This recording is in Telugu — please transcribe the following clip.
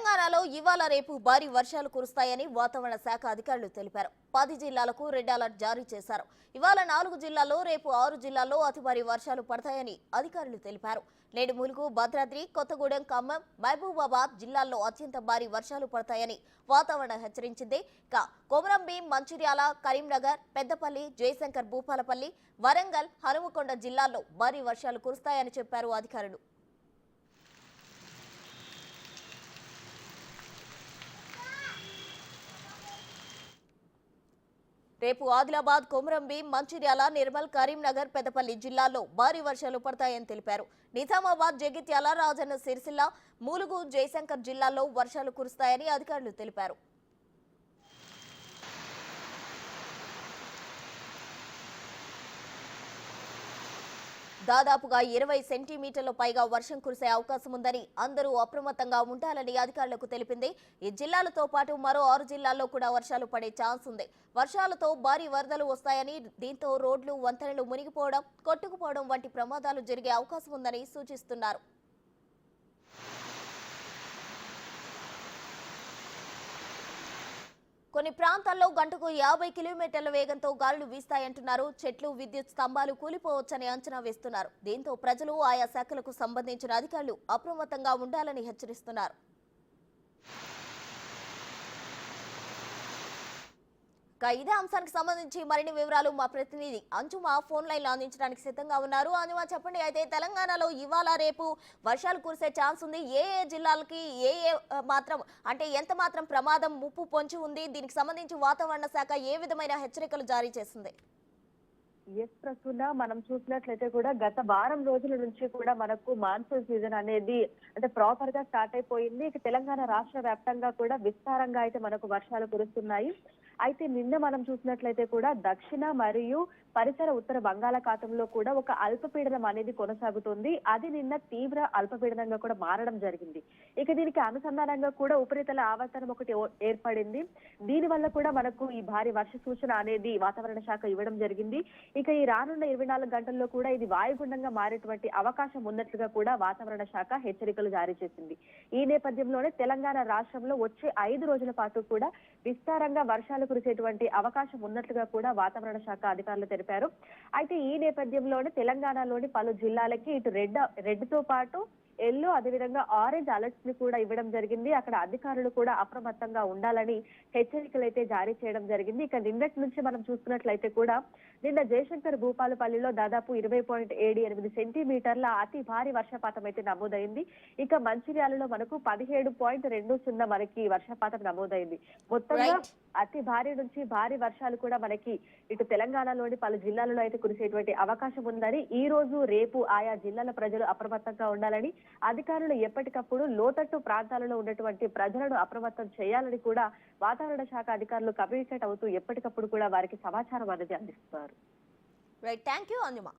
తెలంగాణలో ఇవాళ రేపు భారీ వర్షాలు కురుస్తాయని వాతావరణ శాఖ అధికారులు తెలిపారు. 10 జిల్లాలకు రెడ్ అలర్ట్ జారీ చేశారు. ఇవాళ 4 జిల్లాల్లో, రేపు 6 జిల్లాల్లో అతి భారీ వర్షాలు పడతాయని అధికారులు తెలిపారు. నేడు ములుగు, భద్రాద్రి, కొత్తగూడెం, ఖమ్మం, మహబూబాబాద్ జిల్లాల్లో అత్యంత భారీ వర్షాలు పడతాయని వాతావరణం హెచ్చరించింది. కొమరంభీం, మంచిర్యాల, కరీంనగర్, పెద్దపల్లి, జయశంకర్ భూపాలపల్లి, వరంగల్, హనుమకొండ జిల్లాల్లో భారీ వర్షాలు కురుస్తాయని చెప్పారు అధికారులు. రేపు ఆదిలాబాద్, కొమరంభీం, మంచిర్యాల, నిర్మల్, కరీంనగర్, పెద్దపల్లి జిల్లాల్లో భారీ వర్షాలు పడతాయని తెలిపారు. నిజామాబాద్, జగిత్యాల, రాజన్న సిరిసిల్ల, ములుగు, జయశంకర్ జిల్లాల్లో వర్షాలు కురుస్తాయని అధికారులు తెలిపారు. దాదాపుగా 20 సెంటీమీటర్ల పైగా వర్షం కురిసే అవకాశం ఉందని, అందరూ అప్రమత్తంగా ఉండాలని అధికారులకు తెలిపింది. ఈ జిల్లాలతో పాటు మరో 6 జిల్లాల్లో కూడా వర్షాలు పడే ఛాన్స్ ఉంది. వర్షాలతో భారీ వరదలు వస్తాయని, దీంతో రోడ్లు, వంతెనలు మునిగిపోవడం, కొట్టుకుపోవడం వంటి ప్రమాదాలు జరిగే అవకాశం ఉందని సూచిస్తున్నారు. కొన్ని ప్రాంతాల్లో గంటకు 50 కిలోమీటర్ల వేగంతో గాలులు వీస్తాయంటున్నారు. చెట్లు, విద్యుత్ స్తంభాలు కూలిపోవచ్చని అంచనా వేస్తున్నారు. దీంతో ప్రజలు, ఆయా శాఖలకు సంబంధించిన అధికారులు అప్రమత్తంగా ఉండాలని హెచ్చరిస్తున్నారు. ఇదే అంశానికి సంబంధించి మరిన్ని వివరాలు మా ప్రతినిధి అంజుమా ఫోన్ లైన్ లో అందించడానికి సిద్ధంగా ఉన్నారు. అంజుమా, చెప్పండి. అయితే తెలంగాణలో ఇవాళ రేపు వర్షాలు కురిసే ఛాన్స్ ఉంది. ఏ ఏ జిల్లాలకి మాత్రం అంటే ఎంత మాత్రం ప్రమాదం ముప్పు పొంచి ఉంది? దీనికి సంబంధించి వాతావరణ శాఖ ఏ విధమైన హెచ్చరికలు జారీ చేసింది? ప్రస్తుత మనం చూసినట్లయితే కూడా గత వారం రోజుల నుంచి కూడా మనకు మాన్సూన్ సీజన్ అనేది అంటే ప్రాపర్ గా స్టార్ట్ అయిపోయింది. ఇక తెలంగాణ రాష్ట్ర వ్యాప్తంగా కూడా విస్తారంగా అయితే మనకు వర్షాలు కురుస్తున్నాయి. అయితే నిన్న మనం చూసినట్లయితే కూడా దక్షిణ మరియు పరిసర ఉత్తర బంగాళాఖాతంలో కూడా ఒక అల్పపీడనం అనేది కొనసాగుతుంది. అది నిన్న తీవ్ర అల్పపీడనంగా కూడా మారడం జరిగింది. ఇక దీనికి అనుసంధానంగా కూడా ఉపరితల ఆవర్తనం ఒకటి ఏర్పడింది. దీని వల్ల కూడా మనకు ఈ భారీ వర్ష సూచన అనేది వాతావరణ శాఖ ఇవ్వడం జరిగింది. ఇక ఈ రానున్న 24 గంటల్లో కూడా ఇది వాయుగుండంగా మారేటువంటి అవకాశం ఉన్నట్లుగా కూడా వాతావరణ శాఖ హెచ్చరికలు జారీ చేసింది. ఈ నేపథ్యంలోనే తెలంగాణ రాష్ట్రంలో వచ్చే 5 రోజుల పాటు కూడా విస్తారంగా వర్షాలు కురిసేటువంటి అవకాశం ఉన్నట్లుగా కూడా వాతావరణ శాఖ అధికారులు తెలిపారు. అయితే ఈ నేపథ్యంలోనే తెలంగాణలోని పలు జిల్లాలకి ఇటు రెడ్ తో పాటు ఎల్లో, అదేవిధంగా ఆరెంజ్ అలర్ట్స్ ని కూడా ఇవ్వడం జరిగింది. అక్కడ అధికారులు కూడా అప్రమత్తంగా ఉండాలని హెచ్చరికలు అయితే జారీ చేయడం జరిగింది. ఇక నిన్నటి నుంచి మనం చూసుకున్నట్లయితే కూడా నిన్న జయశంకర్ భూపాలపల్లిలో దాదాపు 20.78 సెంటీమీటర్ల అతి భారీ వర్షపాతం అయితే నమోదైంది. ఇక మంచిర్యాలలో మనకు 17.20 మనకి వర్షపాతం నమోదైంది. మొత్తంగా అతి భారీ నుంచి భారీ వర్షాలు కూడా మనకి ఇటు తెలంగాణలోని పలు జిల్లాలలో అయితే కురిసేటువంటి అవకాశం ఉందని, ఈ రోజు రేపు ఆయా జిల్లాల ప్రజలు అప్రమత్తంగా ఉండాలని, అధికారులు ఎప్పటికప్పుడు లోతట్టు ప్రాంతాలలో ఉన్నటువంటి ప్రజలను అప్రమత్తం చేయాలని కూడా వాతావరణ శాఖ అధికారులు కమ్యూనికేట్ అవుతూ ఎప్పటికప్పుడు కూడా వారికి సమాచారం అనేది అందిస్తున్నారు. Right, thank you అంజుమా.